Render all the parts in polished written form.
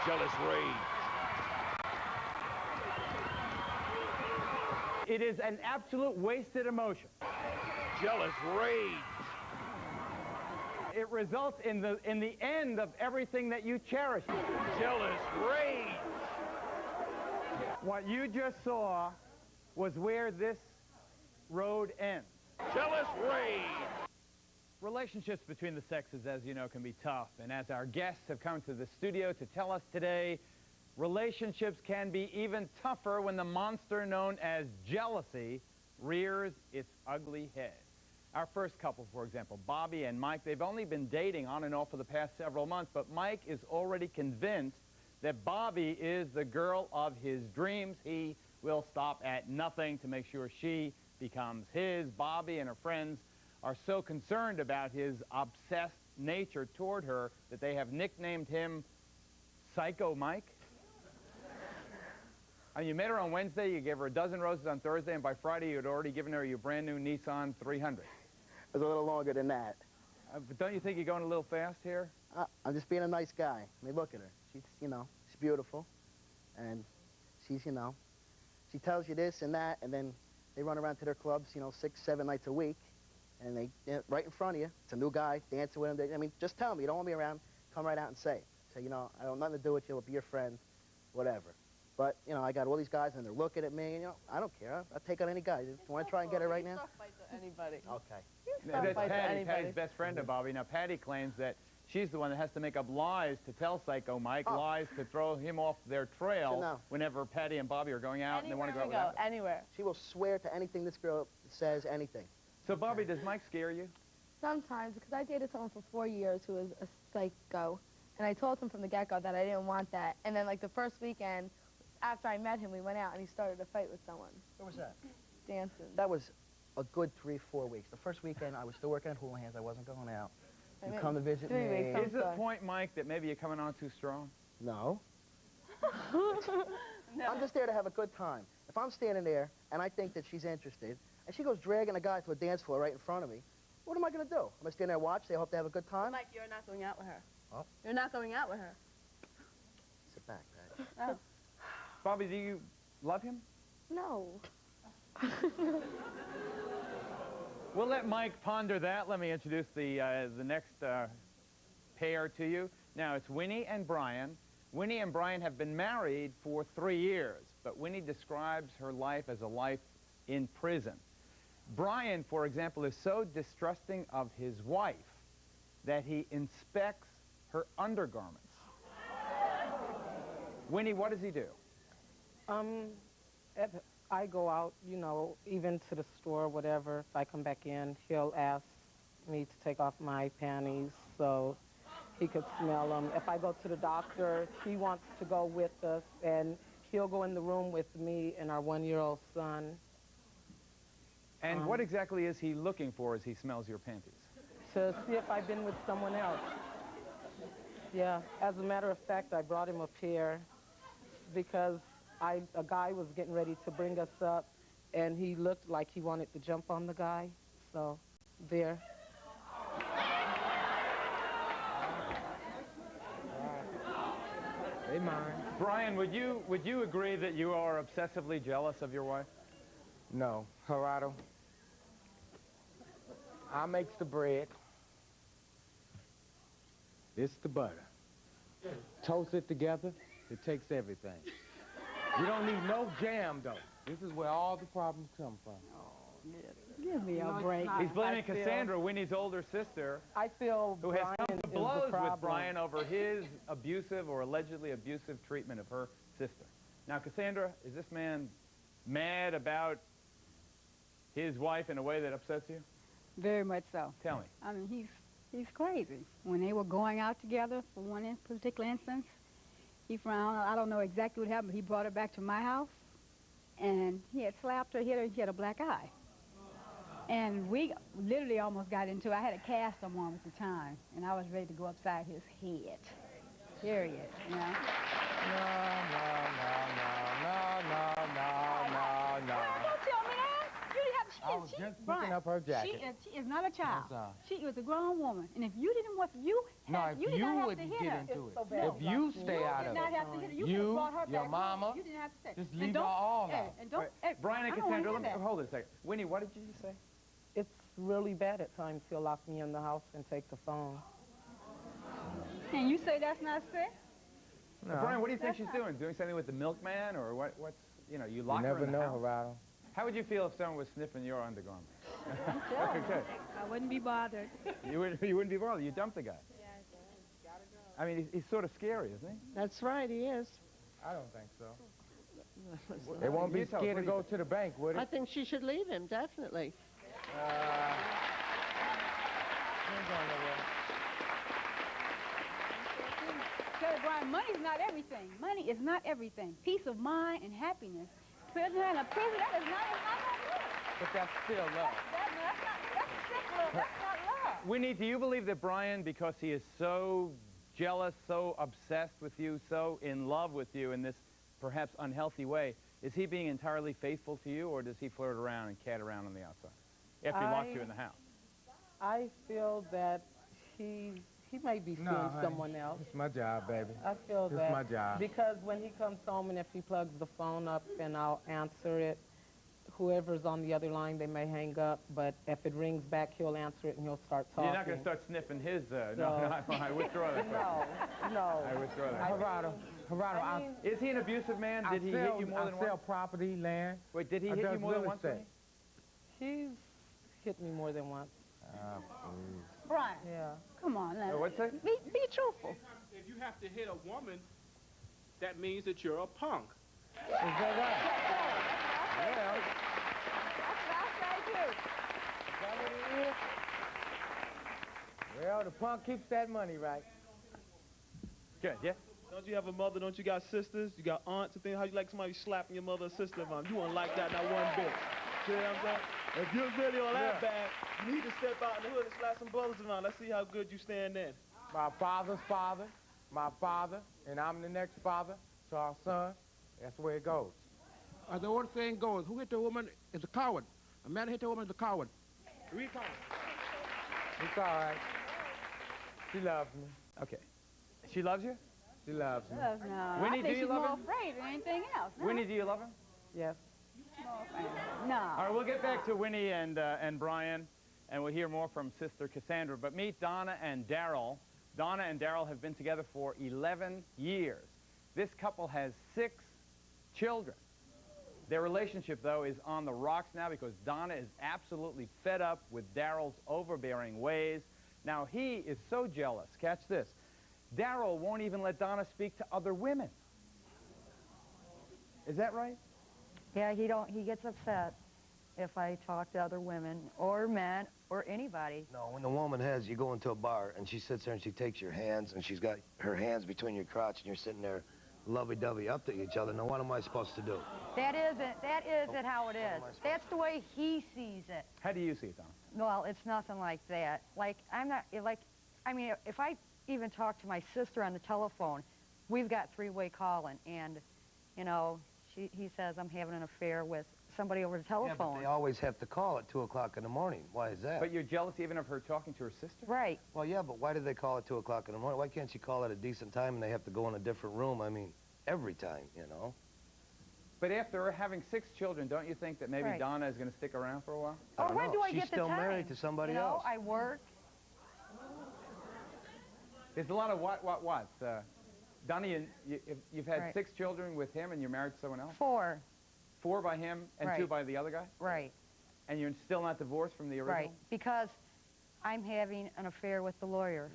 Jealous rage. It is an absolute wasted emotion. Jealous rage. It results in the end of everything that you cherish. Jealous rage. What you just saw was where this road ends. Jealous rage. Relationships between the sexes, as you know, can be tough. And as our guests have come to the studio to tell us today, relationships can be even tougher when the monster known as jealousy rears its ugly head. Our first couple, for example, Bobby and Mike, they've only been dating on and off for the past several months, but Mike is already convinced that Bobby is the girl of his dreams. He will stop at nothing to make sure she becomes his. Bobby and her friends are so concerned about his obsessed nature toward her that they have nicknamed him Psycho Mike. You met her on Wednesday, you gave her a dozen roses on Thursday, and by Friday you had already given her your brand new Nissan 300. It was a little longer than that. But don't you think you're going a little fast here? I'm just being a nice guy. I mean, look at her. She's, you know, she's beautiful. And she's, you know, she tells you this and that, and then they run around to their clubs, you know, 6, 7 nights a week. And they, right in front of you, it's a new guy, dancing with him. I mean, just tell me, you don't want me around, come right out and say it. Say, you know, I don't have nothing to do with you, I'll be your friend, whatever. But, you know, I got all these guys, and they're looking at me, and, you know, I don't care. I'll take on any guy. You want to try and get her right now? You start fights with anybody. Okay. You start fights with anybody. Patty's best friend of Bobby. Now, Patty claims that she's the one that has to make up lies to tell Psycho Mike, lies to throw him off their trail whenever Patty and Bobby are going out and they want to go out with her. Anywhere. She will swear to anything this girl says, anything. So, Bobby, does Mike scare you? Sometimes, because I dated someone for 4 years who was a psycho, and I told him from the get-go that I didn't want that. And then, like, the first weekend, after I met him, we went out and he started a fight with someone. Where was that? Dancing. That was a good 3, 4 weeks. The first weekend, I was still working at Houlihan's. I wasn't going out. You come to visit me. Is the point, Mike, that maybe you're coming on too strong? No. I'm just there to have a good time. If I'm standing there and I think that she's interested, and she goes dragging a guy to a dance floor right in front of me, what am I going to do? I'm going to stand there and watch, say, I hope they have a good time? Mike, you're not going out with her. Oh. You're not going out with her. Sit back, Patty. Oh. Bobby, do you love him? No. We'll let Mike ponder that. Let me introduce the next pair to you. Now, it's Winnie and Brian. Winnie and Brian have been married for 3 years, but Winnie describes her life as a life in prison. Brian, for example, is so distrusting of his wife that he inspects her undergarments. Winnie, what does he do? I go out, you know, even to the store, whatever. If I come back in, he'll ask me to take off my panties so he could smell them. If I go to the doctor, he wants to go with us, and he'll go in the room with me and our 1-year-old son. And what exactly is he looking for as he smells your panties? To see if I've been with someone else. Yeah, as a matter of fact, I brought him a pair because a guy was getting ready to bring us up, and he looked like he wanted to jump on the guy. So, there. They mine. Brian, would you agree that you are obsessively jealous of your wife? No, Geraldo. I makes the bread. It's the butter. Toast it together. It takes everything. You don't need no jam, though. This is where all the problems come from. Give me a break. He's blaming Cassandra, Winnie's older sister, I feel who has Brian come to is the blows problem. with Brian over his abusive or allegedly abusive treatment of her sister. Now, Cassandra, is this man mad about his wife in a way that upsets you? Very much so. Tell me. I mean, he's crazy. When they were going out together, for one particular instance, he frowned. I don't know exactly what happened, but he brought her back to my house, and he had slapped her, hit her, and she had a black eye. And we literally almost got into it. I had a cast on one at the time, and I was ready to go upside his head. Period, you know? No. Don't tell me that. You didn't have to. was just picking up her jacket. She is not a child. That's all. She was a grown woman. And if you didn't want, No, if you did not have to wouldn't hit get her. into it. so bad. If you stay out You of did not it. have to hit her. You You, could have brought her your back mama, home. You didn't have to stay. just And leave her don't- all hey, out. And don't, Right. hey, Brian and I don't wanna Cassandra, hear let me, that. hold it a second. Winnie, what did you just say? It's really bad at times. He'll lock me in the house and take the phone. And you say that's not sick? No. Brian, what do you think That's she's not- doing? Doing something with the milkman, or what's, you know, you You lock her never in the know, house? Geraldo. How would you feel if someone was sniffing your undergarment? Okay. I wouldn't be bothered. You wouldn't be bothered. You dumped the guy. I mean, he's sort of scary, isn't he? That's right, he is. I don't think so. They won't be You tell us, scared to what do you go to the bank, would I it? think she should leave him, definitely. Ain't going nowhere. Tell you, Brian, money's not everything. Money is not everything. Peace of mind and happiness. Prison and a prison, that is not gonna work. But that's still love. That's sick love. That's not love. Winnie, do you believe that Brian, because he is so jealous, so obsessed with you, so in love with you in this perhaps unhealthy way, is he being entirely faithful to you, or does he flirt around and cat around on the outside after he locks you in the house? I feel that he may be seeing honey. someone else. It's my job, baby. I feel It's that. my job. Because when he comes home and if he plugs the phone up and I'll answer it, whoever's on the other line, they may hang up, but if it rings back, he'll answer it and he'll start talking. You're not going to start sniffing his, no, So- I withdraw that. No. I withdraw that. Geraldo, I mean, Is he an abusive man? I Did he hit sell, you more than I sell once? property, land. Wait, did he I hit you does more than real once? estate. Winnie? he's hit me more than once. Brian, Yeah. come on, now. What's that? Be truthful. If you have to hit a woman, that means that you're a punk. Is that right? Yeah. That's right, too. Is that what it is? Well, the punk keeps that money, right? Good, yeah? Don't you have a mother? Don't you got sisters? You got aunts and things? How you like somebody slapping your mother or sister around? You won't like that not one bit. See what I'm saying? If you're really on that bad, you need to step out in the hood and slap some brothers around. Let's see how good you stand then. My father's father, my father, and I'm the next father to our son. That's the way it goes. The old saying goes, who hit a woman is a coward. A man hit a woman is a coward. Recon. It's all right. She loves me. Okay. She loves you? She loves me. Love, no. Winnie, I do think you she's love more him? afraid than anything else. No. Winnie, do you love him? Yes. No. All right, we'll get back to Winnie and Brian, and we'll hear more from Sister Cassandra. But meet Donna and Daryl. Donna and Daryl have been together for 11 years. This couple has 6 children. Their relationship, though, is on the rocks now because Donna is absolutely fed up with Daryl's overbearing ways. Now, he is so jealous. Catch this. Daryl won't even let Donna speak to other women. Is that right? Yeah, he gets upset if I talk to other women or men or anybody. No, when the woman has, you go into a bar and she sits there and she takes your hands and she's got her hands between your crotch and you're sitting there lovey-dovey up to each other. Now, what am I supposed to do? That isn't how it is. That's the way he sees it. How do you see it, Donna? Well, it's nothing like that. Like, I'm not, like, I mean, if I even talk to my sister on the telephone, we've got three-way calling, and, you know, he says I'm having an affair with somebody over the Yeah, but telephone. they always have to call at 2 o'clock in the morning. Why is that? But you're jealous even of her talking to her sister? Right. Well, yeah, but why do they call at 2 o'clock in the morning? Why can't she call at a decent time and they have to go in a different room? I mean, every time, you know? But after having 6 children, don't you think that maybe Right. Donna is going to stick around for a while? I Or don't when know. do I She's get the still time? married to somebody you know, else. I work. There's a lot of what? Donna, you've had Right. 6 children with him and you're married to someone else? 4. 4 by him and Right. 2 by the other guy? Right. And you're still not divorced from the original? Right. Because I'm having an affair with the lawyer.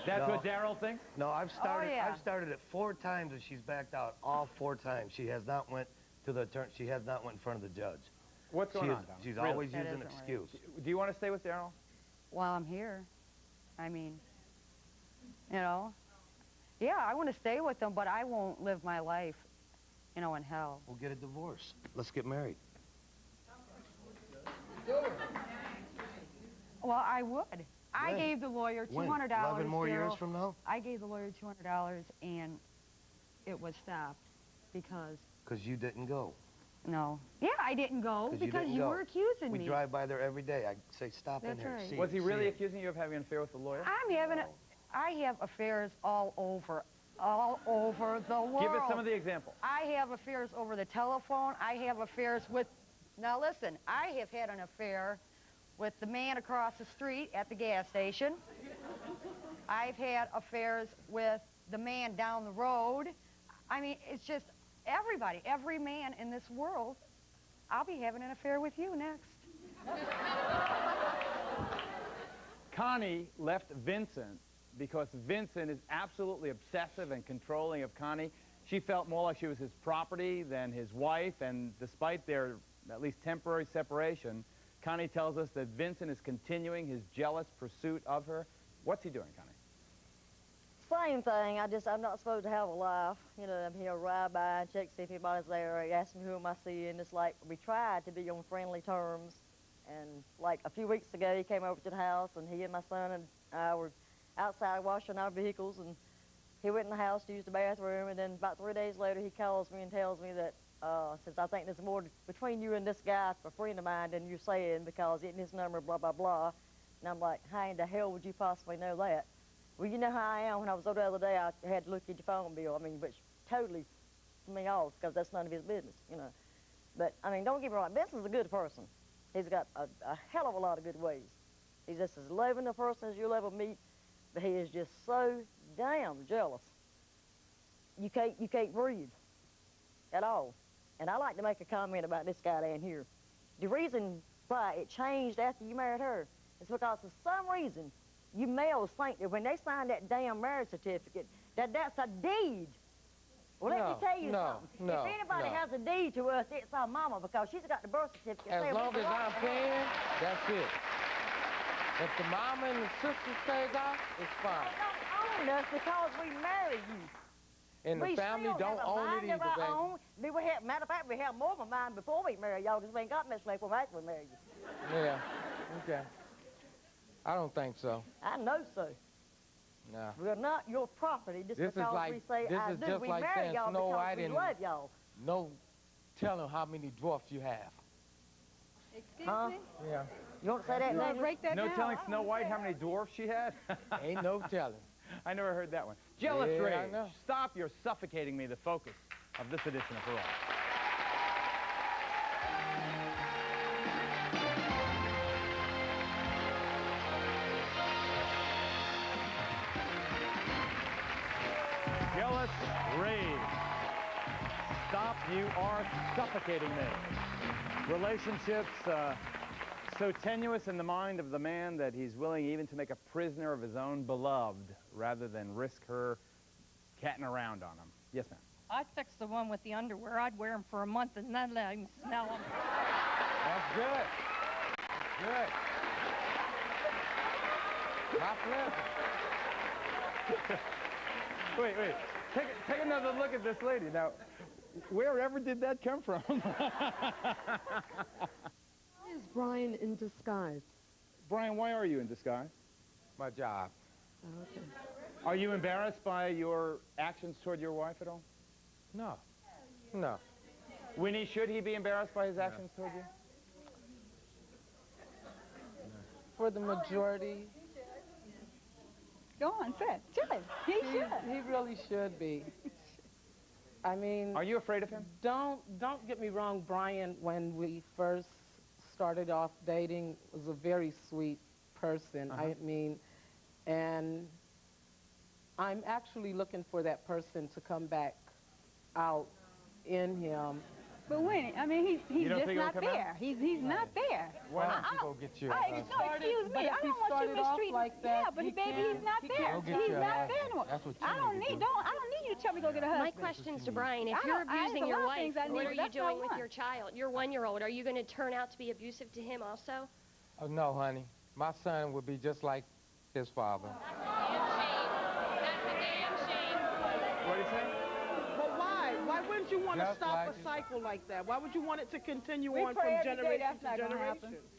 That's No. what Daryl thinks? No, I've started. yeah. I've started it 4 times and she's backed out. All 4 times. She has not went to the attorney. She has not went in front of the judge. What's going She on, is- Donna? She's Really? always That using an isn't right. excuse. Do you want to stay with Daryl? While I'm here. I mean, you know, yeah, I want to stay with them, but I won't live my life, you know, in hell. We'll get a divorce. Let's get married. Well, I would. I When? gave the lawyer $200. When? 11 more years Daryl. from now? I gave the lawyer $200, and it was stopped because, Because you didn't go. No. Yeah, I didn't go because didn't you go. were accusing me. We drive by there every day. I say, stop in That's here. right. See Was it, he see really it." accusing you of having an affair with the lawyer? I have affairs all over the world. Give us some of the examples. I have affairs over the telephone. I have affairs with, now listen, I have had an affair with the man across the street at the gas station. I've had affairs with the man down the road. I mean, it's just everybody, every man in this world. I'll be having an affair with you next. Connie left Vincent because Vincent is absolutely obsessive and controlling of Connie. She felt more like she was his property than his wife, and despite their at least temporary separation, Connie tells us that Vincent is continuing his jealous pursuit of her. What's he doing, Connie? Same thing. I'm not supposed to have a life. You know, I'm here ride by and check see if anybody's there. He asked me who am I seeing. It's like we tried to be on friendly terms. And like a few weeks ago, he came over to the house, and he and my son and I were outside washing our vehicles, and he went in the house to use the bathroom, and then about 3 days later, he calls me and tells me that since I think there's more between you and this guy, a friend of mine, than you're saying, because getting his number, blah, blah, blah. And I'm like, how in the hell would you possibly know that? Well, you know how I am. When I was over the other day, I had to look at your phone bill. I mean, which totally threw me off, because that's none of his business, you know. But, I mean, don't get me wrong. Vincent's a good person. He's got a hell of a lot of good ways. He's just as loving a person as you'll ever meet, but he is just so damn jealous. You can't breathe at all. And I like to make a comment about this guy down here. The reason why it changed after you married her is because for some reason you males think that when they sign that damn marriage certificate, that's a deed. Well, let me tell you something. If anybody has a deed to us, it's our mama, because she's got the birth certificate. As long as I'm paying, that's it. If the mama and the sister stays out, it's fine. They don't own us because we married you. And the family don't own it either, baby. Matter of fact, we had more of a mind before we married y'all, because we ain't got much left when we actually married you. Yeah, okay. I don't think so. I know so. No. We're not your property just This because is like, we say this I is do. just We like marry saying y'all Snow because White we and love y'all. no telling how many dwarfs you have. Excuse Huh? me? Yeah. You want to say that, You want to Nathan? break that No down? telling Snow White how many dwarfs she had? Ain't no telling. I never heard that one. Jealous Yeah, I rage. know. Stop, you're suffocating me, the focus of this edition of Brawl. Jealous rage. Stop, you are suffocating me. Relationships so tenuous in the mind of the man that he's willing even to make a prisoner of his own beloved rather than risk her catting around on him. Yes, ma'am. I'd fix the one with the underwear. I'd wear them for a month and then let him smell them. That's good. Good. My pleasure. Wait. Take another look at this lady. Now, wherever did that come from? Is Brian in disguise? Brian, why are you in disguise? My job. Oh, okay. Are you embarrassed by your actions toward your wife at all? No. No. Winnie, should he be embarrassed by his actions toward you? For the majority, Go on, say it. Should. He should. he really should be. I mean, Are you afraid of him? don't get me wrong, Brian, when we first started off dating, was a very sweet person. I mean, and I'm actually looking for that person to come back out in him. But when, I mean, he's You don't just think not it'll come there. He's not there. Why don't you go get your No, excuse But me. if I he don't want you started to off mistreat like that, Yeah, but he baby, can't- he's not he there. can't go get He's your not husband. there anymore. That's what you I don't need to need. do. I don't need you to tell me to go get a husband. My question's to Brian. If I you're don't- I- abusing there's a your lot of wife, things I what need, are but you that's not doing with one. your child, your 1-year-old? Are you going to turn out to be abusive to him also? Oh, no, honey. My son would be just like his father. What do you say? But why? Why wouldn't you want to Just stop like a it. cycle like that? Why would you want it to continue We on pray from every day generation that's to not gonna happen. generation?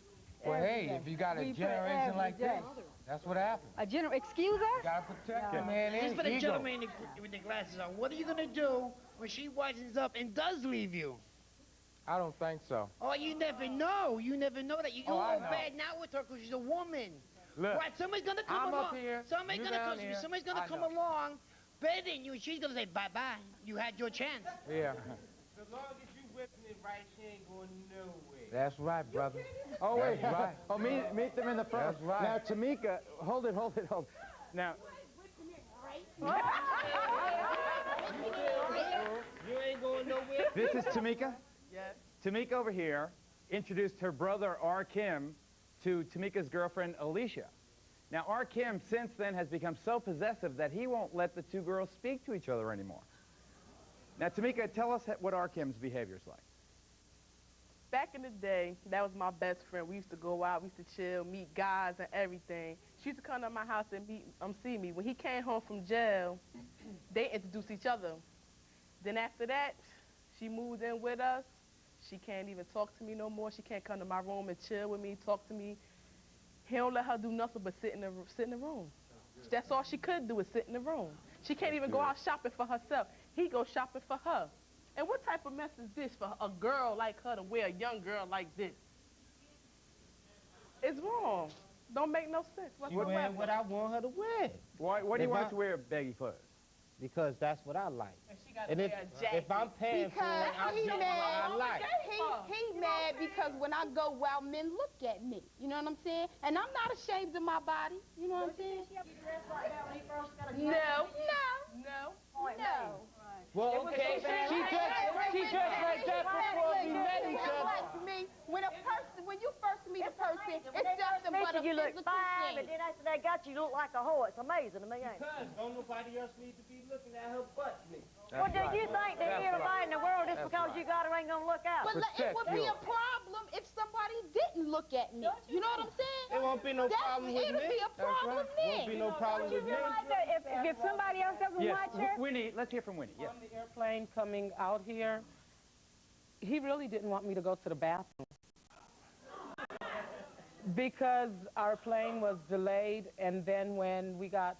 Well, Every hey, day. if you got a We pray generation every like day. this, that's what happens. Excuse us? You gotta protect the man Just and for the ego. gentleman with the glasses on, what are you gonna do when she wisens up and does leave you? I don't think so. Oh, you never know. You never know that. You Oh, I all know. bad now with her because she's a woman. Look, Right, somebody's gonna come I'm along. up here, Somebody's you gonna down come. here. Somebody's gonna I come know. along better than you. She's gonna say bye-bye. You had your chance. Yeah. As long as you whipping it right, she ain't going nowhere. That's right, brother. Oh, wait. That's right. Oh, meet them in the front. That's right. Now, Tamika, hold it. Now, You ain't going nowhere. this is Tamika. Yes. Tamika over here introduced her brother, R. Kim, to Tamika's girlfriend, Alicia. Now, R. Kim, since then, has become so possessive that he won't let the two girls speak to each other anymore. Now, Tamika, tell us what R. Kim's behavior's like. Back in the day, that was my best friend. We used to go out, we used to chill, meet guys and everything. She used to come to my house and see me. When he came home from jail, they introduced each other. Then after that, she moved in with us. She can't even talk to me no more. She can't come to my room and chill with me, talk to me. He don't let her do nothing but sit in the room. That's all she could do is sit in the room. She can't even go out shopping for herself. He goes shopping for her. And what type of mess is this for a girl like her to wear a young girl like this? It's wrong. Don't make no sense. She wearing what I want her to wear. Why do you want her to wear baggy clothes? Because that's what I like. And she got And to if, wear a jacket. if I'm paying for it, I'm he getting what I mad. like. He mad because when I go out, men look at me. You know what I'm saying? And I'm not ashamed of my body. You know what I'm saying? No. Well, okay, she dressed like that before we met each other. When you first meet a person, it's nothing but a You look physical fine, but thing. then after they got you, you look like a whore. It's amazing to me, ain't it? Because don't nobody else need to be looking at her but me. Well, do you think that everybody in the world, just because you got her, ain't gonna look out? But it would be a problem if somebody didn't look at me. You know what I'm saying? It won't be no problem with me. It'll be a problem then. Won't be no problem with me. If somebody else doesn't Yes, watch her, Winnie, let's hear from Winnie. Yes. on the airplane coming out here, he really didn't want me to go to the bathroom. Because our plane was delayed, and then when we got,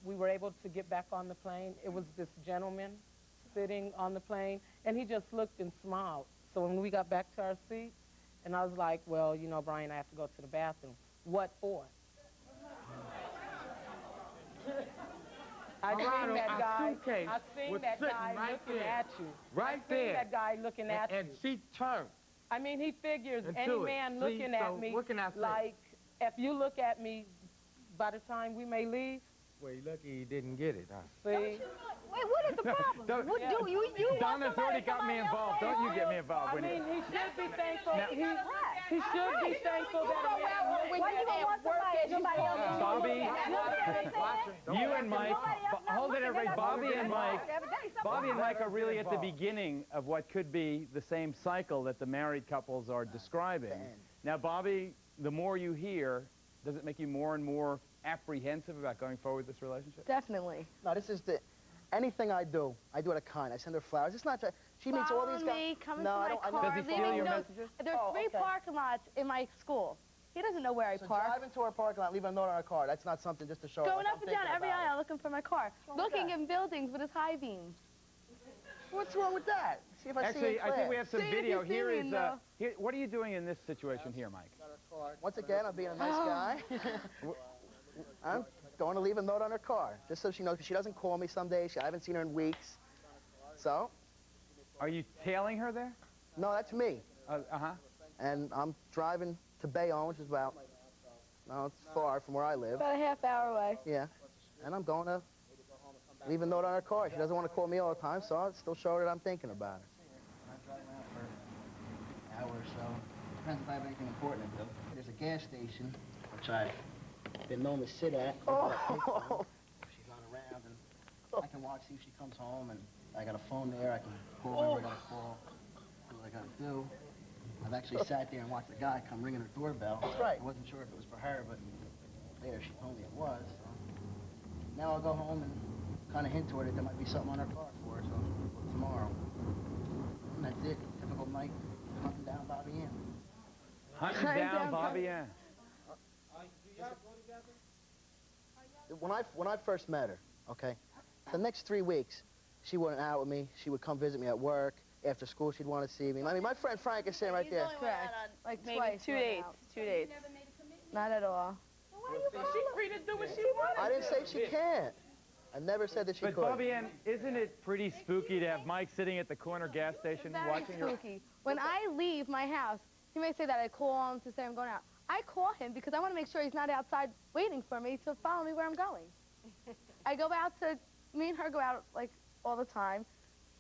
we were able to get back on the plane, it was this gentleman sitting on the plane, and he just looked and smiled. So when we got back to our seat, and I was like, well, you know, Brian, I have to go to the bathroom. What for? I seen that guy. I seen that guy looking at you. Right I seen there. that guy looking at you. And she turned. I mean, he figures And any do it. man See, looking so at me, what can I say? like, if you look at me, by the time we may leave, Well, you're lucky he didn't get it, huh? see, Wait, what is the problem? Don't- What do you want Donna's already got me involved. Don't you get me involved, I Winnie. mean, he should be thankful. Now- He should be thankful that a man Why you gonna want somebody that nobody else is Bobby, looking you and Mike, hold it, everybody. Bobby and Mike are really at the beginning of what could be the same cycle that the married couples are describing. Now, Bobby, the more you hear, does it make you more and more apprehensive about going forward with this relationship? Definitely. No, this is anything I do it a kind. I send her flowers. It's not that she meets all these guys. Me, come no, into I my don't. car, Does he steal leaving your notes. messages? There's three parking lots in my school. He doesn't know where I So park. drive into our parking lot, leave a note on our car. That's not something just to show. Going like, up and down every aisle looking for my car. Looking in buildings with his high beams. What's wrong with that? See if I see Actually, it I think we have some See if video. you see Here me is, in the- here, what are you doing in this situation here, Mike? Once again, I'm being a nice guy. I'm going to leave a note on her car, just so she knows, because she doesn't call me some days. I haven't seen her in weeks. So? Are you tailing her there? No, that's me. Uh-huh. And I'm driving to Bayonne, which is about, no, it's far from where I live. About a half hour away. Yeah. And I'm going to leave a note on her car. She doesn't want to call me all the time, so I'll still show her that I'm thinking about her. I drive around for an hour or so. Depends if I have anything important to do. There's a gas station, which I've been known to sit at. Oh. She's not around, and I can watch, see if she comes home, and I got a phone there. I can call whoever I got to call, do what I got to do. I've actually sat there and watched the guy come ringing her doorbell. That's right. I wasn't sure if it was for her, but later she told me it was. So. Now I'll go home and kind of hint to her that there might be something on her car for her, so tomorrow. And that's it. Typical Mike hunting down Bobby Ann. Hunting down Bobby Ann. When I first met her, okay, the next 3 weeks, she went out with me. She would come visit me at work. After school, she'd want to see me. I mean, my friend Frank is sitting right there. Correct. Like Maybe twice. 2 we went dates. out. 2 dates. Not at all. She free to do what she wants. I didn't say she can't. I never said that she But could. Bobby Ann, isn't it pretty spooky to have Mike sitting at the corner gas station Very watching your... spooky. When I leave my house, he may say that I call him to say I'm going out. I call him because I want to make sure he's not outside waiting for me to follow me where I'm going. I go out to, me and her go out like all the time.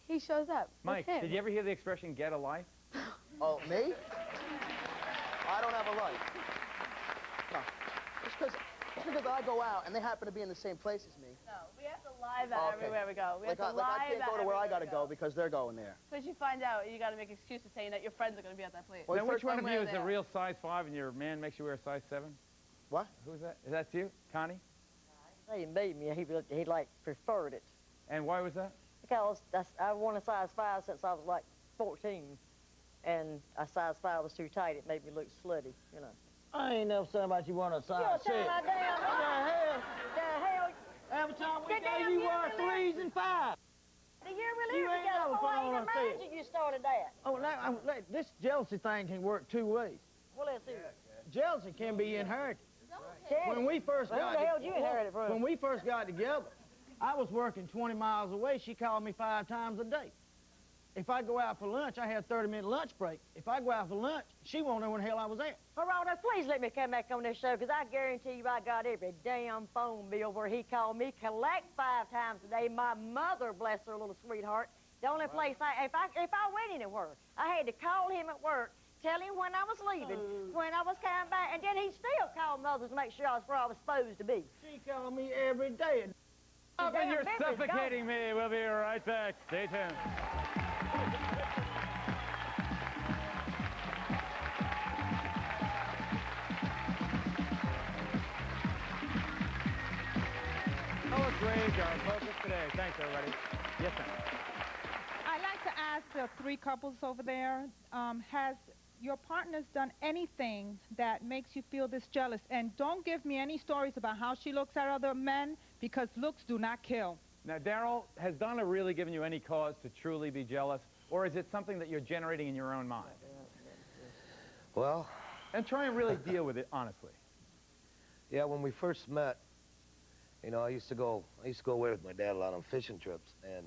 He shows up. Mike, with him. did you ever hear the expression, get a life? Oh, me? I don't have a life. No. It's because I go out and they happen to be in the same place as me. No, we have to lie about everywhere we go. We have to I lie can't about go to where I everywhere gotta we go because they're going there. Because you find out, you got to make excuses saying that your friends are going to be at that place. Now, which one of you is there. a real size 5 and your man makes you wear a size 7? What? Who's that? Is that you, Connie? He made me. He like preferred it. And why was that? Because I worn a size 5 since I was like 14, and a size 5 was too tight. It made me look slutty, you know. I ain't never said about you want a size 6. You're telling my damn The hell? Every time we go, you wear 3s and 5s. The year we You live ain't together, never before put I on even a married fit. you started that. Oh, this jealousy thing can work 2 ways. Well, let's see. Jealousy can be inherited. Can When we first Well, who got the hell did you inherit it from? When we first got together, I was working 20 miles away. She called me 5 times a day. If I go out for lunch, I had a 30-minute lunch break. If I go out for lunch, she won't know where the hell I was at. Geraldo, please let me come back on this show, because I guarantee you I got every damn phone bill where he called me collect 5 times a day. My mother, bless her little sweetheart, the only place if I went anywhere, I had to call him at work, tell him when I was leaving, when I was coming back, and then he still called mother to make sure I was where I was supposed to be. She called me every day. Bobby, you're suffocating me. We'll be right back. Stay tuned. Lois Rage, our focus today. Thanks, everybody. Yes, ma'am. I'd like to ask the 3 couples over there, has your partners done anything that makes you feel this jealous? And don't give me any stories about how she looks at other men, because looks do not kill. Now, Daryl, has Donna really given you any cause to truly be jealous, or is it something that you're generating in your own mind? Well... And try and really deal with it honestly. Yeah, when we first met, you know, I used to go away with my dad a lot on fishing trips, and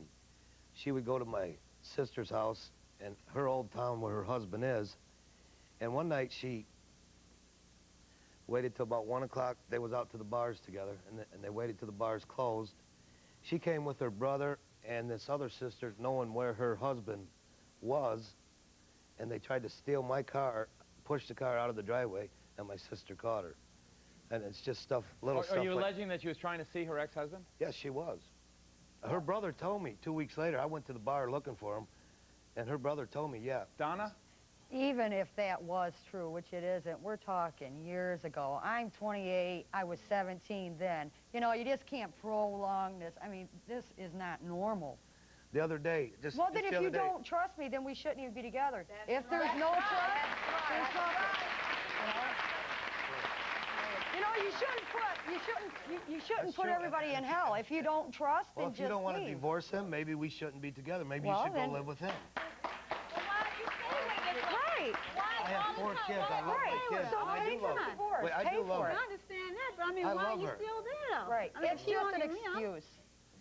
she would go to my sister's house in her old town where her husband is, and one night she waited till about 1 o'clock. They was out to the bars together, and they waited till the bars closed. She came with her brother and this other sister, knowing where her husband was, and they tried to steal my car, push the car out of the driveway, and my sister caught her. And it's just stuff, little stuff. Are you like, alleging that she was trying to see her ex-husband? Yes, she was. Her brother told me 2 weeks later. I went to the bar looking for him, and her brother told me, yeah. Donna? Even if that was true, which it isn't, we're talking years ago. I'm 28, I was 17 then. You know, you just can't prolong this. I mean, this is not normal. The other day, just Well, then just if the you other day, don't trust me, then we shouldn't even be together. If there's no trust, there's nothing. You know, you shouldn't That's put true. everybody in hell. If you don't trust, well, then if you just don't want to leave. divorce him, maybe we shouldn't be together. Maybe Well, you should then- go live with him. Right. I have 4 kids. I love my kids. So and I pay do for love the them. divorce. Wait, I Pay do love for her. it. I understand that, but I mean, I why are love you her. still there? Right. I mean, It's if you just an wanted me, excuse.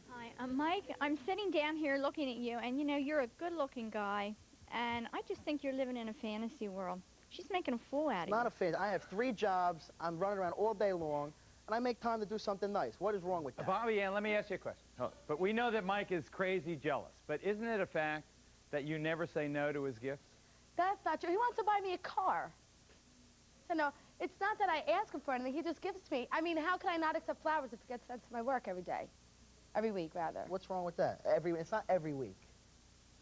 Hi, Mike, I'm sitting down here looking at you, and you know, you're a good-looking guy, and I just think you're living in a fantasy world. She's making a fool out of you. Not a fan. I have 3 jobs. I'm running around all day long, and I make time to do something nice. What is wrong with that? Bobby Ann, let me ask you a question. But we know that Mike is crazy jealous. But isn't it a fact that you never say no to his gifts? That's not true. He wants to buy me a car. So no, it's not that I ask him for anything. He just gives it to me. I mean, how can I not accept flowers if it gets sent to my work every day? Every week, rather. What's wrong with that? It's not every week.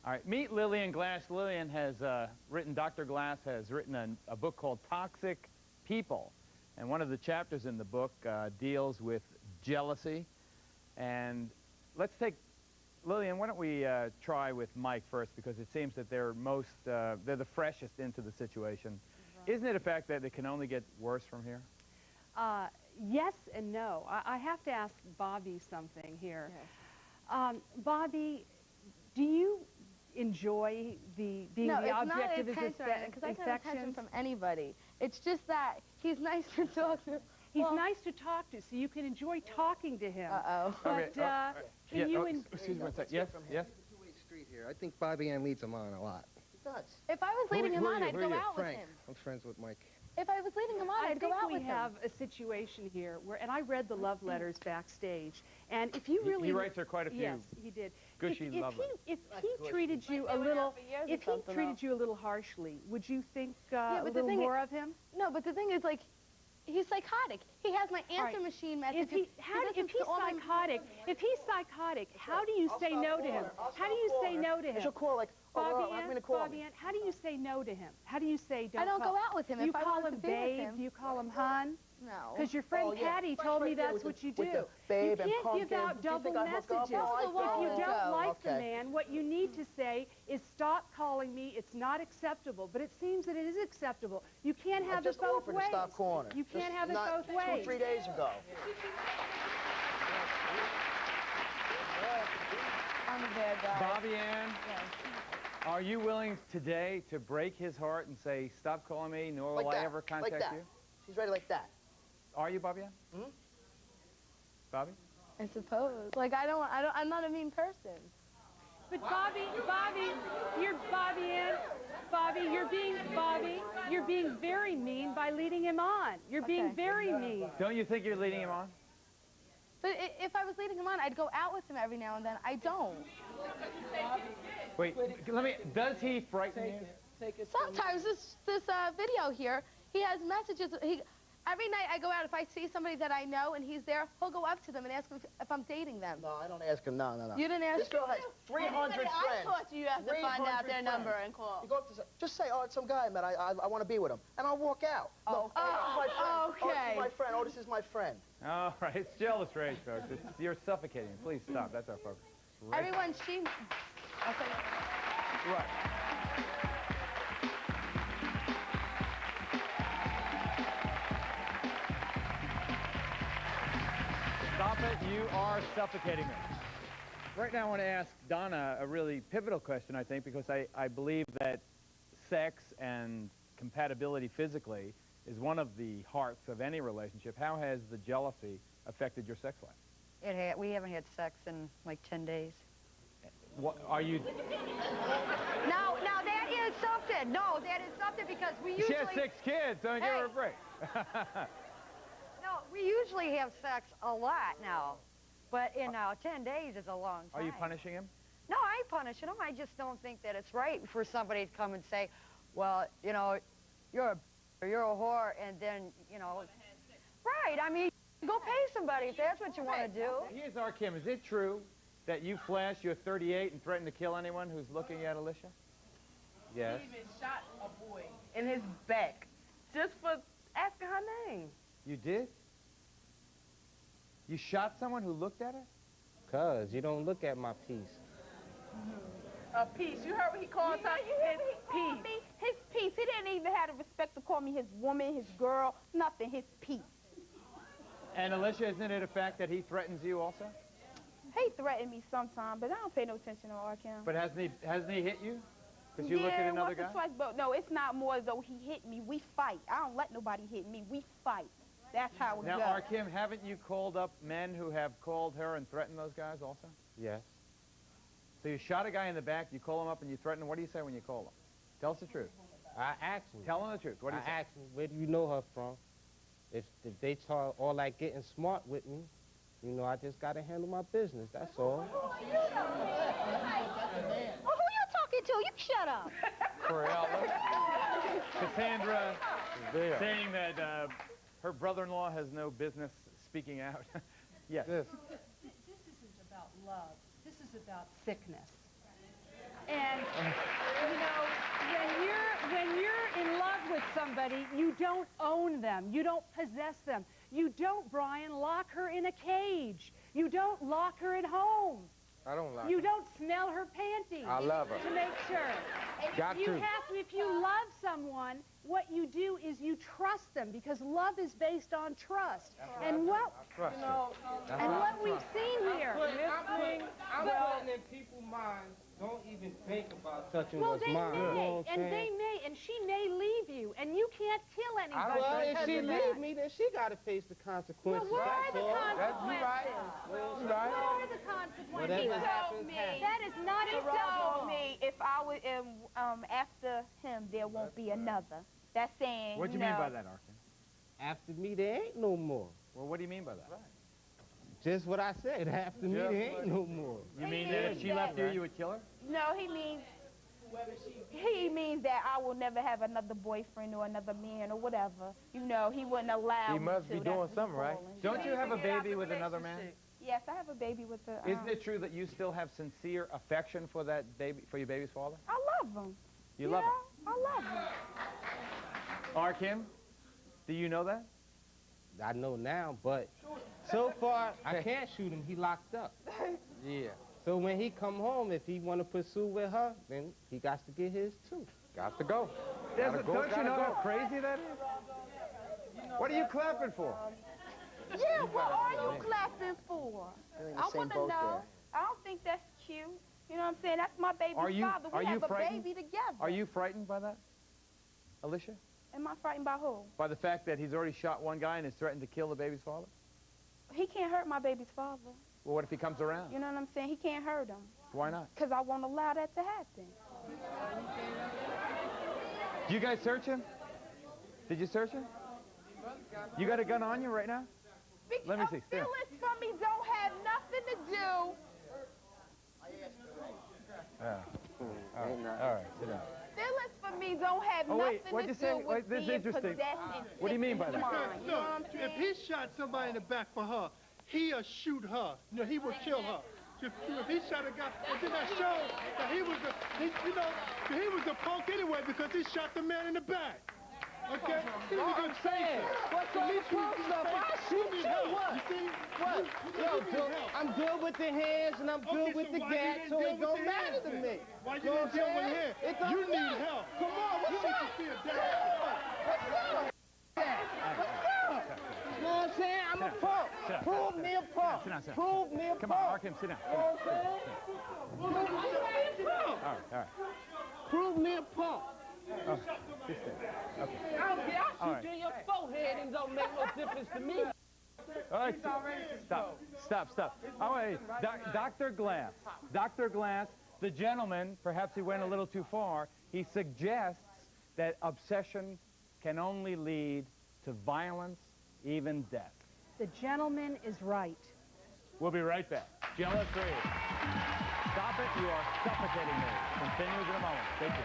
All right, meet Lillian Glass. Lillian has Dr. Glass has written a book called Toxic People. And one of the chapters in the book deals with jealousy. And let's take, Lillian, why don't we try with Mike first, because it seems that they're the freshest into the situation. Right. Isn't it a fact that it can only get worse from here? Yes and no. I have to ask Bobby something here. Yes. Bobby, do you enjoy being no, the object of it's his not attention, because I can have attention affections? from anybody. It's just that he's nice to talk to. He's nice to talk to, so you can enjoy talking to him. Uh-oh. But can you... Excuse me one second. Yes, yes? Two-way street here. I think Bobby Ann leads him on a lot. If I was leading him on, I'd go out with Frank. him. I'm friends with Mike. If I was leading him on, I'd go out with him. I think we have a situation here where, and I read the love letters backstage, and if you really... He writes her quite a few. Yes, he did. Gushy love letters. If he treated you a little, harshly, would you think a little more of him? No, but the thing is, like, he's psychotic. He has my answer machine messages. If he's psychotic, how do you say no to him? How do you say no to him? She'll call like, Bobby Ann, how do you say no to him? How do you say don't I don't call? go out with him. Do you if I call want him to be with babe? him. Do you call him hon? No. Because your friend Patty told me that's what you do. Babe You can't give out double messages. If you don't like the man, what you need to say is stop calling me. It's not acceptable. But it seems that it is acceptable. You can't have it both ways. Stop calling her. You can't have it both ways. 2 or 3 days ago. I'm a bad guy. Bobby Ann, are you willing today to break his heart and say, stop calling me, nor will I ever contact you? She's ready like that. Are you, Bobby Ann? Hmm? Bobby? I suppose. Like, I'm not a mean person. But Bobby, you're being very mean by leading him on. You're being very mean. Don't you think you're leading him on? But if I was leading him on, I'd go out with him every now and then. I don't. Wait, does he frighten you? Sometimes this video here, he has messages. Every night I go out, if I see somebody that I know and he's there, he'll go up to them and ask them if I'm dating them. No, I don't ask him. No. You didn't ask? This girl has 300 friends. I taught you have to find out their number and call. You go up to just say, oh, it's some guy I met. I want to be with him. And I'll walk out. Oh, Okay. Oh, this is my friend. Oh, this is my friend. All right, it's jealous rage, folks. You're suffocating. Please stop. That's our focus. Right. Everyone, okay. Right. Stop it. You are suffocating me. Right now I want to ask Donna a really pivotal question, I think, because I believe that sex and compatibility physically is one of the hearts of any relationship. How has the jealousy affected your sex life? We haven't had sex in like 10 days. What are you... Now that is something. No, that is something because we usually... She has 6 kids, don't give her a break. No, we usually have sex a lot now. But in 10 days is a long time. Are you punishing him? No, I ain't punishing him. I just don't think that it's right for somebody to come and say, well, you know, you're a whore, and then, you know... Right, I mean, go pay somebody if that's what you want to do. Here's our Kim. Is it true that you flash your 38 and threaten to kill anyone who's looking at Alicia? Yes. He even shot a boy in his back just for asking her name. You did? You shot someone who looked at her? Cuz, you don't look at my piece. A piece. You heard what he called her? His piece. His piece. He didn't even have the respect to call me his woman, his girl, nothing. His piece. And Alicia, isn't it a fact that he threatens you also? He threatened me sometime, but I don't pay no attention to R. Kim. But hasn't he hit you? Because you looked at another once guy? Or twice, but no, it's not more though he hit me. We fight. I don't let nobody hit me. We fight. That's how it Now, goes. R. Kim, haven't you called up men who have called her and threatened those guys also? Yes. So you shot a guy in the back, you call him up and you threaten him. What do you say when you call him? Tell us the truth. I asked him. Tell him the truth. What do you say? I asked him, where do you know her from? If they start all like getting smart with me, you know, I just got to handle my business. That's all. Well, who you talking to? You shut up. Cassandra saying that her brother-in-law has no business speaking out. Yes. This isn't about love. This is about sickness. And, you know, when you're in love with somebody, you don't own them. You don't possess them. You don't, Brian, lock her in a cage. You don't lock her at home. I don't like You her. don't smell her panties. I love her. To make sure. Got you to. have to, if you love someone, what you do is you trust them because love is based on trust. And what we've seen here. I'm putting in people's minds, don't even think about touching Well, what's they mine. may, You know what I'm and saying? they may, and she may leave you, and you can't kill anybody. Well, if because she of leave that. me, then she got to face the consequences. Well, what are That's the all. consequences? That's right. What Right. are the consequences? Whatever He happens, told me. happens. That is not He a told me if I was after him, there won't be another. That's saying. What do you mean by that, Arkin? After me, there ain't no more. Well, what do you mean by that? Just what I said. After me, Yeah. there ain't no more. You mean that if she left you, you would kill her? No, he means that I will never have another boyfriend or another man or whatever. You know, he wouldn't allow He me must to. be That's doing what he's something right. calling. Don't you have a baby with another man? Yes, I have a baby with the. Isn't it true that you still have sincere affection for that baby, for your baby's father? I love him. You love him? I love him. Arkin, do you know that? I know now, but so far, I can't shoot him. He locked up. Yeah. So when he come home, if he want to pursue with her, then he got to get his too. Got to go. Gotta go, Don't you gotta know go. how crazy that is? What are you clapping for? Yeah, what are you clapping for? They're in the I same want to boat know. I don't think that's cute. You know what I'm saying? That's my baby's Are you- father. are We you have a frightened? baby together. Are you frightened by that, Alicia? Am I frightened by who? By the fact that he's already shot one guy and has threatened to kill the baby's father? He can't hurt my baby's father. Well, what if he comes around? You know what I'm saying? He can't hurt him. Why not? Because I won't allow that to happen. Do you guys search him? Did you search him? You got a gun on you right now? Let me see. Stand. Feelings from me don't have nothing to do. Yeah. All right, sit down. Feelings for me don't have Oh, wait, nothing what'd to you say? do Wait, with this is being interesting. possessed and What do you mean by sick in that? the mind. You know what I'm If he shot somebody in the back for her, he'll shoot her. You know, he would kill her. If he shot a guy, and then that shows that he was a punk anyway because he shot the man in the back. Okay? He was I'm gonna saying, what's all the punk stuff? I shoot you. What? You see? What? Yo, You need dude, help. I'm good with the hands and I'm good with the why you gat, didn't so deal it with don't the matter hands to then? me. Why you Know what didn't deal I'm with saying? hands? It don't You need matter. help. Come on, You what's need up? to see a doctor. What's up? You know what I'm saying? I'm a punk. Sit down. Prove me a punk. Sit down, sit down. Prove me a punk. Come on, Arkin, sit down. You know what I'm saying? Prove me All right. Prove me a punk. Oh, just stand. Okay. I don't care. All I right. shoot you in your forehead and it don't make no difference to me. All right, stop. All right, Dr. Glass. Dr. Glass, the gentleman, perhaps he went a little too far, he suggests that obsession can only lead to violence, even death. The gentleman is right. We'll be right back. Jealous Radio. Stop it, you are suffocating me. Continues in a moment. Thank you.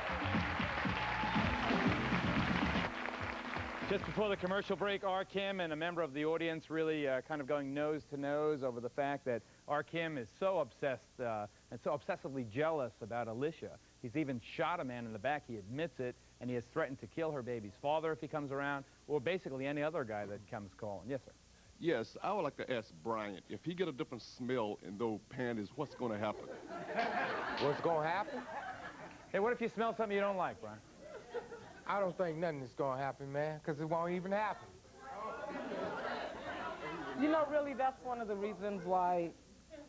Just before the commercial break, R. Kim and a member of the audience really kind of going nose to nose over the fact that R. Kim is so obsessed and so obsessively jealous about Alicia. He's even shot a man in the back, he admits it, and he has threatened to kill her baby's father if he comes around, or basically any other guy that comes calling. Yes, sir. Yes, I would like to ask Brian, if he get a different smell in those panties, what's going to happen? What's going to happen? Hey, what if you smell something you don't like, Brian? I don't think nothing is going to happen, man, because it won't even happen. You know, really, that's one of the reasons why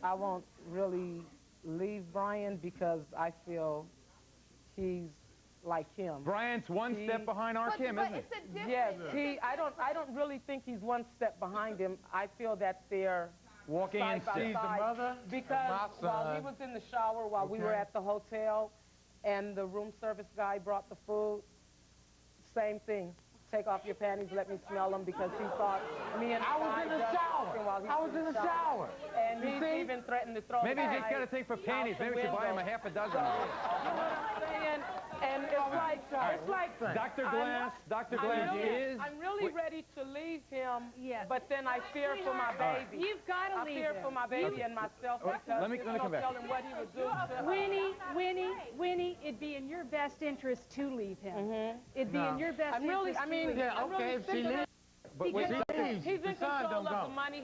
I won't really leave Brian, because I feel he's like him. Brian's one step behind R. Kim, isn't he? Yes, I don't really think he's one step behind him. I feel that they're walking side in by step. She's the side. mother Because of my while he son. was in the shower, while we were at the hotel, and the room service guy brought the food, same thing. Take off your panties, let me smell them, because he thought me and I was in the shower. I was in the shower. And he even threatened to throw Maybe the you just got to think for panties. Maybe we should buy him a half a dozen. You know what I'm saying? And it's like Dr. Glass, Dr. Glass is... I'm really ready to leave him, but then I fear for my baby. You've got to leave him. I fear for my baby and myself, because Let me come back. tell him what he would do. Winnie, it'd be in your best interest to leave him. It'd be in your best interest to leave him. Okay, if she leaves, But wait, He's in the son control don't of go. the money.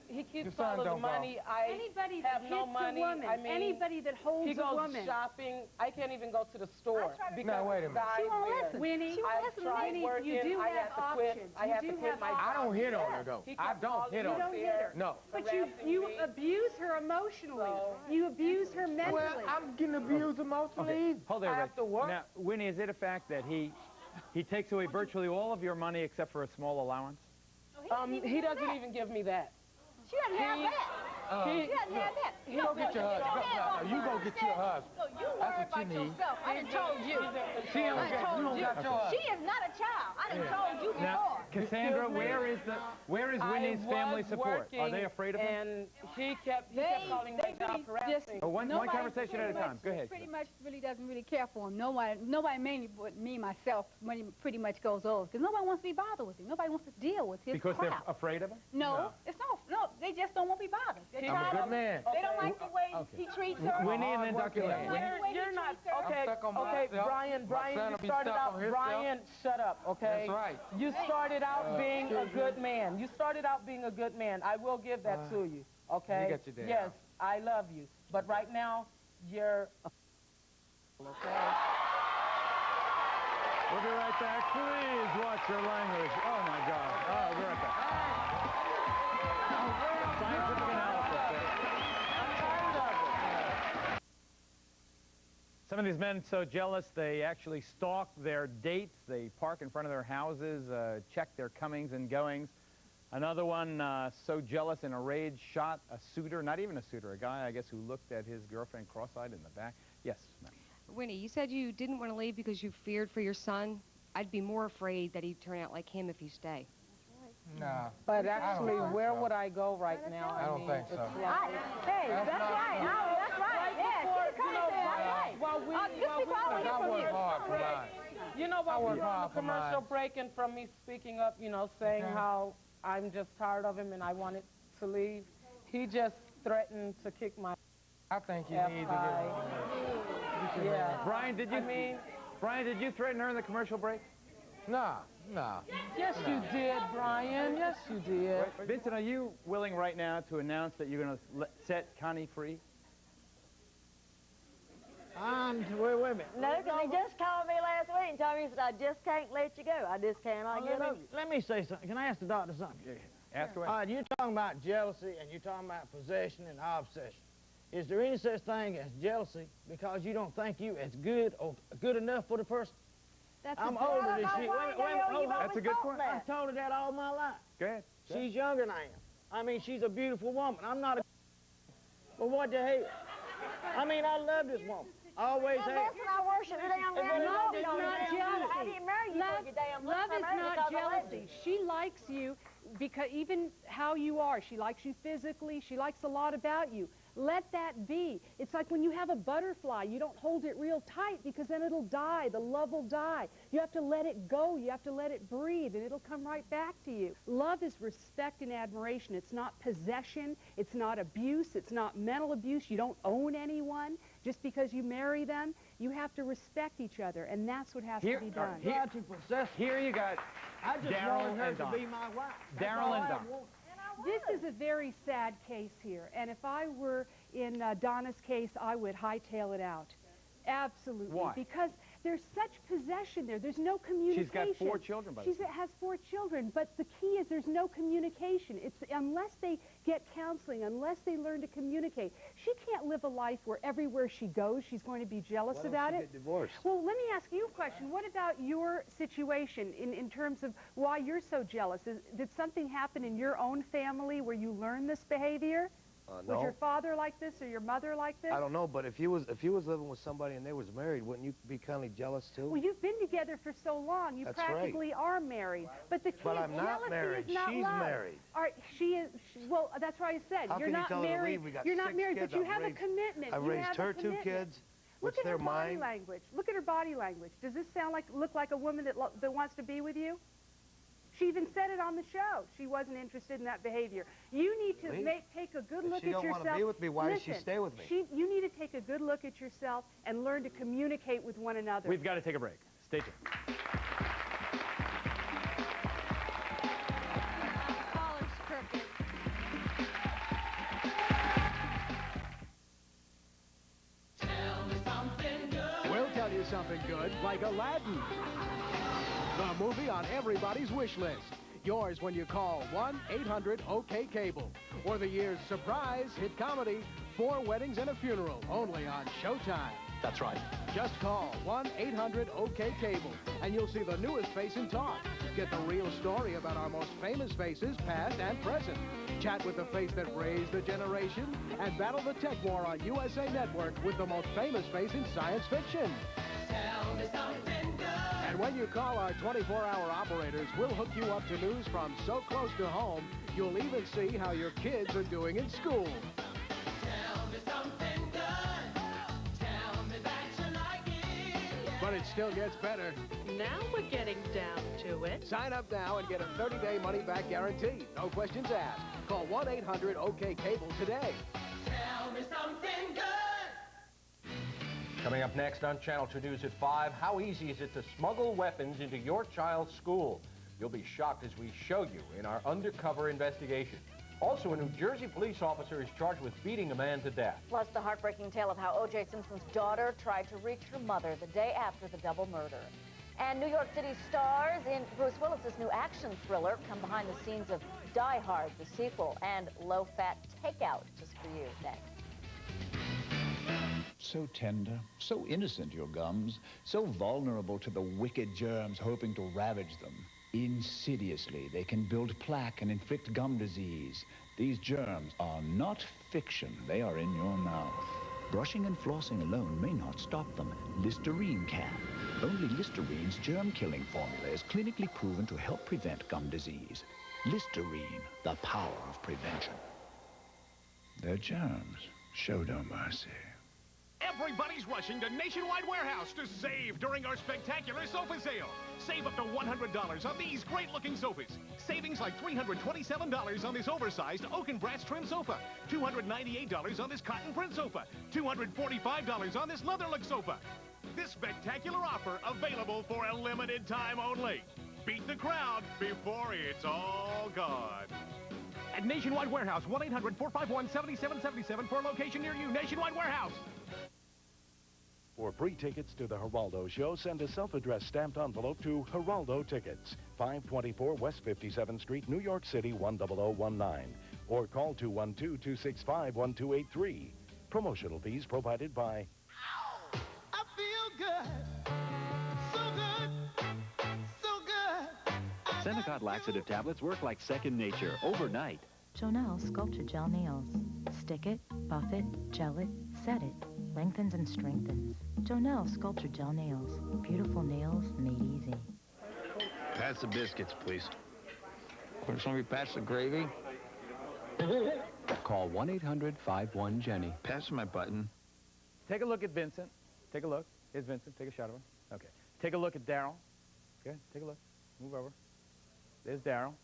He keeps The son all of the don't go. money. I Anybody that have no hits money. a woman, I mean, anybody that holds he a goes woman. shopping. I can't even go to the store because Now, wait a minute. guys She won't there. listen. Winnie, she won't I've listen. tried Winnie, working. you do I have had to quit. options. I You had do to quit have my options. I don't hit on her, though. I don't hit on her. No. But you abuse her emotionally. You abuse her mentally. Well, I'm getting abused emotionally. Okay, hold there, I Ray. have to work. Now, Winnie, is it a fact that he takes away virtually all of your money except for a small allowance? He doesn't even give me that. She doesn't have that. She doesn't have that. You go get your husband. You go get your husband. No, you worry That's what about you need. yourself. I done told you. She don't I get- told you don't you. got your husband. She is not a child. I done told you Now, before. Cassandra, where is Winnie's family support? Are they afraid of him? And he kept calling my job harassing. Oh, one conversation at a time. Go ahead. Pretty much really doesn't really care for him. Nobody mainly but me, myself, when he pretty much goes over. Because nobody wants to be bothered with him. Nobody wants to deal with his Because crap. they're afraid of him? No, it's no, they just don't want to be bothered. They're I'm a tired good of him. man. They don't like the way Okay. he treats her. Winnie and then Dr. Lamb. You're not, okay, stuck on okay, myself. Brian, My son you will be started stuck out, on himself. Brian, shut up, okay? That's right. You started out being a good man. You started out being a good man. I will give that to you, okay? You got your damn yes, I love you. But right now, you're a okay? We'll be right back. Please watch your language. Oh, my God. Oh, we'll be right back. Scientific analysis. Some of these men so jealous they actually stalk their dates. They park in front of their houses, check their comings and goings. Another one so jealous in a rage shot a suitor, not even a suitor, a guy, I guess, who looked at his girlfriend cross-eyed in the back. Yes, ma'am. Winnie, you said you didn't want to leave because you feared for your son. I'd be more afraid that he'd turn out like him if you stay. Nah. But I don't actually, think where so. would I go right now? I don't mean, think so. it's like- Hey, that's right. No, that's right. Yeah, she the kind of that's right. While we, Just be quiet I when work you hard for mine. You know, while I we work were on hard the for mine. commercial break and from me speaking up, you know, saying Okay. how I'm just tired of him and I wanted to leave, he just threatened to kick my I think you F need to I- get. Yeah. Brian, did you threaten her in the commercial break? Nah. Yes, you did, Brian. Yes, you did. Vincent, are you willing right now to announce that you're going to set Connie free? Wait a minute. No, because he just called me last week and told me, he said, I just can't let you go. I just cannot get over you. Let me say something. Can I ask the doctor something? Ask away. All right, you're talking about jealousy and you're talking about possession and obsession. Is there any such thing as jealousy because you don't think you as good or good enough for the person? I'm older than she. That's a good point. I've told her that all my life. Go ahead. She's younger than I am. I mean, she's a beautiful woman. I'm not a... But what the hell? I mean, I love this woman. Always have. Listen, I worship the damn man. Love is No, not damn jealousy. I didn't marry you for your damn looks. Love I is married you not because I love jealousy. you. She likes you because even how you are, she likes you physically, she likes a lot about you. Let that be. It's like when you have a butterfly, you don't hold it real tight because then it'll die, the love will die. You have to let it go, you have to let it breathe, and it'll come right back to you. Love is respect and admiration. It's not possession, it's not abuse, it's not mental abuse. You don't own anyone. Just because you marry them, you have to respect each other, and that's what has to be done. Here you got I just Daryl wanted her and to Don. be my wife. That's Daryl all and I Don. want. This is a very sad case here, and if I were in Donna's case, I would hightail it out. Absolutely. Why? Because there's such possession there. There's no communication. She's got 4 children, by the She has 4 children, but the key is there's no communication. It's unless they get counseling, unless they learn to communicate. She can't live a life where everywhere she goes, she's going to be jealous about it. Get divorced. Well, let me ask you a question. What about your situation in terms of why you're so jealous? Did something happen in your own family where you learned this behavior? No. Was your father like this or your mother like this? I don't know, but if you was living with somebody and they was married, wouldn't you be kind of jealous too? Well, you've been together for so long. You That's right. practically are married. But the key But is I'm not jealousy married. is not She's love. married. All right, she is. Well, that's why I said How you're can you not tell her to married. leave? We got You're not 6 married, kids. but you I've have raised- a commitment. I've You raised have a her 2 commitment. kids. Look Which at her they're body mine. language. Look at her body language. Does this look like a woman that wants to be with you? She even said it on the show. She wasn't interested in that behavior. You need to Really? take a good If look she at don't yourself. wanna be with me, why does she Listen, stay with me? You need to take a good look at yourself and learn to communicate with one another. We've got to take a break. Stay tuned. something good like Aladdin. The movie on everybody's wish list. Yours when you call 1-800-OK-CABLE. Or the year's surprise hit comedy, 4 Weddings and a Funeral, only on Showtime. That's right. Just call 1-800-OK-CABLE, and you'll see the newest face in talk. Get the real story about our most famous faces, past and present. Chat with the face that raised the generation, and battle the tech war on USA Network with the most famous face in science fiction. Tell me something good. And when you call our 24-hour operators, we'll hook you up to news from so close to home, you'll even see how your kids are doing in school. Tell me something good. Tell me that you like it. But it still gets better. Now we're getting down to it. Sign up now and get a 30-day money-back guarantee. No questions asked. Call 1-800-OK-CABLE today. Tell me something good. Coming up next on Channel 2 News at 5, how easy is it to smuggle weapons into your child's school? You'll be shocked as we show you in our undercover investigation. Also, a New Jersey police officer is charged with beating a man to death. Plus, the heartbreaking tale of how O.J. Simpson's daughter tried to reach her mother the day after the double murder. And New York City stars in Bruce Willis's new action thriller come behind the scenes of Die Hard, the sequel, and Low-Fat Takeout, just for you next. So tender, so innocent, your gums, so vulnerable to the wicked germs hoping to ravage them. Insidiously, they can build plaque and inflict gum disease. These germs are not fiction. They are in your mouth. Brushing and flossing alone may not stop them. Listerine can. Only Listerine's germ-killing formula is clinically proven to help prevent gum disease. Listerine, the power of prevention. They're germs. Show no mercy. Everybody's rushing to Nationwide Warehouse to save during our spectacular sofa sale. Save up to $100 on these great-looking sofas. Savings like $327 on this oversized oak and brass trim sofa, $298 on this cotton print sofa, $245 on this leather-look sofa. This spectacular offer available for a limited time only. Beat the crowd before it's all gone. At Nationwide Warehouse, 1-800-451-7777 for a location near you. Nationwide Warehouse. For free tickets to the Geraldo Show, send a self-addressed stamped envelope to Geraldo Tickets, 524 West 57th Street, New York City, 10019. Or call 212-665-1283. Promotional fees provided by... I feel good. So good. So good. Senecot laxative tablets work like second nature overnight. Jonelle Sculpture Gel Nails. Stick it, buff it, gel it, set it. Lengthens and strengthens. Jonelle Sculpture Gel Nails. Beautiful nails made easy. Pass the biscuits, please. Could somebody pass the gravy? Call 1-800-51-JENNY. Pass my button. Take a look at Vincent. Take a look. Here's Vincent. Take a shot of him. Okay. Take a look at Daryl. Okay. Take a look. Move over. There's Daryl.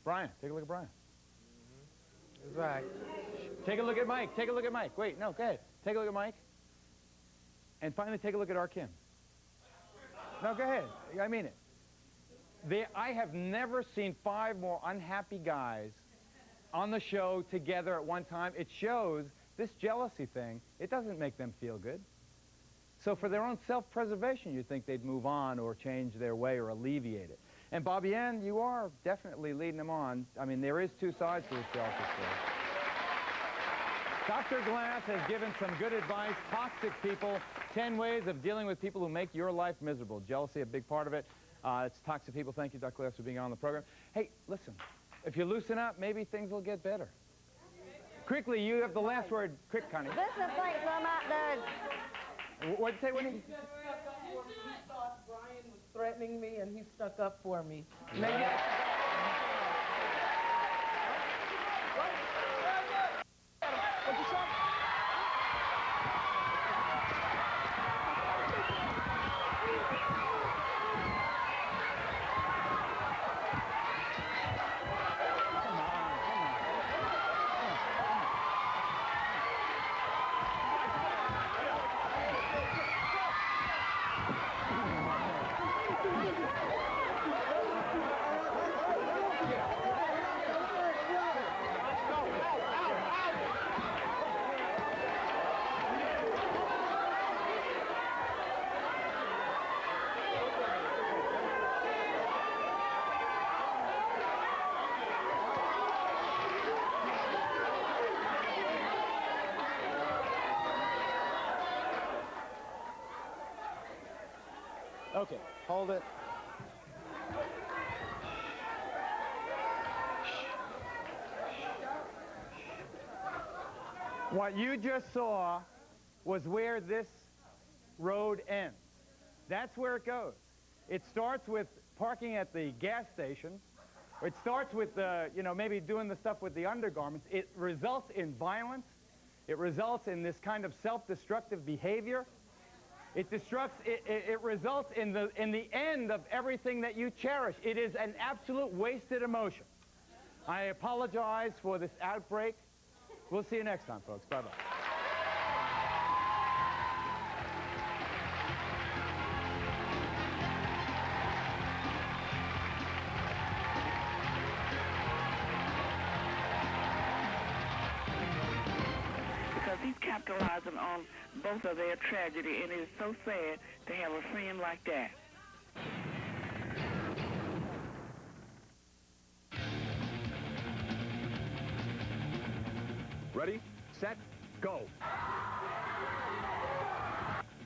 Brian. Take a look at Brian. That's right. Take a look at Mike. Take a look at Mike. Wait, no, go ahead. Take a look at Mike. And finally, take a look at our Kim. No, go ahead. I mean it. I have never seen 5 more unhappy guys on the show together at one time. It shows this jealousy thing. It doesn't make them feel good. So for their own self-preservation, you'd think they'd move on or change their way or alleviate it. And Bobby Ann, you are definitely leading them on. I mean, there is 2 sides to this jealousy story. Dr. Glass has given some good advice. Toxic people, 10 ways of dealing with people who make your life miserable. Jealousy, a big part of it. It's toxic people. Thank you, Dr. Glass, for being on the program. Hey, listen, if you loosen up, maybe things will get better. Quickly, you have the last word. Quick, Connie. Vincent thinks I'm outdone. What'd you say, Winnie? He thought Brian was threatening me, and he stuck up for me. Okay, hold it. What you just saw was where this road ends. That's where it goes. It starts with parking at the gas station. It starts with, maybe doing the stuff with the undergarments. It results in violence. It results in this kind of self-destructive behavior. It results in the end of everything that you cherish. It is an absolute wasted emotion. I apologize for this outbreak. We'll see you next time, folks. Bye-bye. Because he's capitalizing on both of their tragedy, and it is so sad to have a friend like that. Ready, set, go.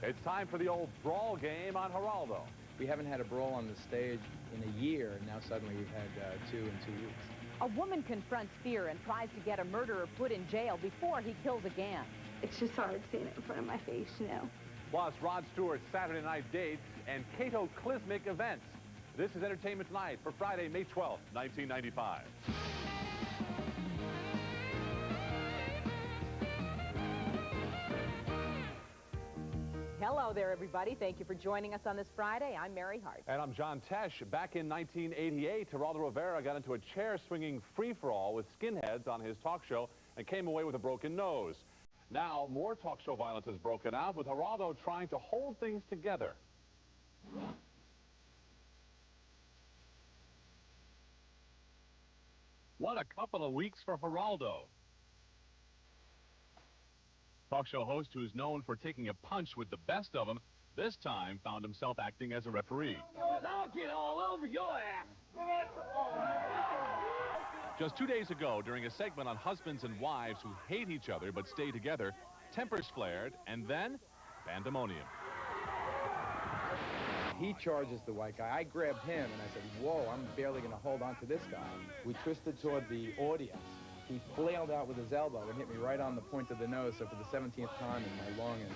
It's time for the old Brawl game on Geraldo. We haven't had a brawl on the stage in a year, and now suddenly we've had 2 in 2 weeks. A woman confronts fear and tries to get a murderer put in jail before he kills again. It's just hard seeing it in front of my face, you know. Plus, Rod Stewart's Saturday night dates and cataclysmic events. This is Entertainment Tonight for Friday, May 12th, 1995. Hello there, everybody. Thank you for joining us on this Friday. I'm Mary Hart. And I'm John Tesh. Back in 1988, Geraldo Rivera got into a chair-swinging free-for-all with skinheads on his talk show and came away with a broken nose. Now, more talk show violence has broken out, with Geraldo trying to hold things together. What a couple of weeks for Geraldo. Talk show host, who's known for taking a punch with the best of them, this time found himself acting as a referee. I'll get all over your ass. Just 2 days ago, during a segment on husbands and wives who hate each other but stay together, tempers flared, and then pandemonium. He charges the white guy. I grabbed him, and I said, whoa, I'm barely going to hold on to this guy. We twisted toward the audience. He flailed out with his elbow and hit me right on the point of the nose. So for the 17th time in my long and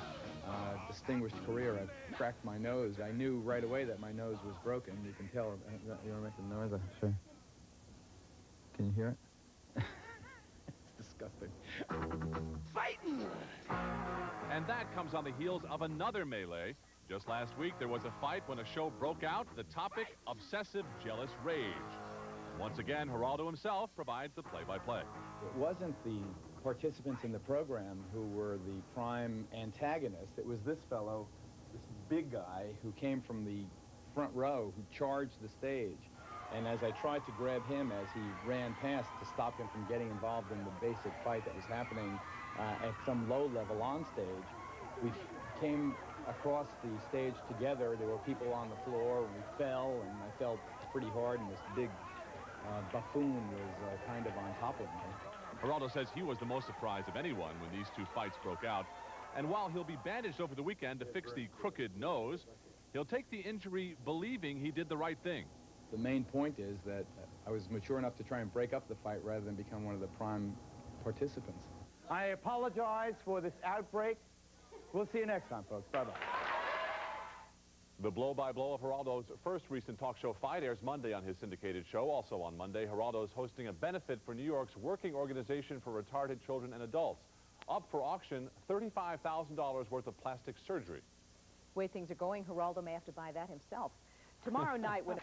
distinguished career, I've cracked my nose. I knew right away that my nose was broken. You can tell. You want to make the noise? Sure. Can you hear it? It's disgusting. Fighting! And that comes on the heels of another melee. Just last week, there was a fight when a show broke out. The topic, obsessive jealous rage. Once again, Geraldo himself provides the play-by-play. It wasn't the participants in the program who were the prime antagonists. It was this fellow, this big guy, who came from the front row, who charged the stage. And as I tried to grab him as he ran past to stop him from getting involved in the basic fight that was happening at some low level on stage, we came across the stage together. There were people on the floor, and we fell, and I fell pretty hard, and this big buffoon was kind of on top of me. Geraldo says he was the most surprised of anyone when these two fights broke out. And while he'll be bandaged over the weekend to fix the crooked nose, he'll take the injury believing he did the right thing. The main point is that I was mature enough to try and break up the fight rather than become one of the prime participants. I apologize for this outbreak. We'll see you next time, folks. Bye-bye. The blow-by-blow of Geraldo's first recent talk show fight airs Monday on his syndicated show. Also on Monday, Geraldo's hosting a benefit for New York's Working Organization for Retarded Children and Adults. Up for auction, $35,000 worth of plastic surgery. The way things are going, Geraldo may have to buy that himself. Tomorrow night, when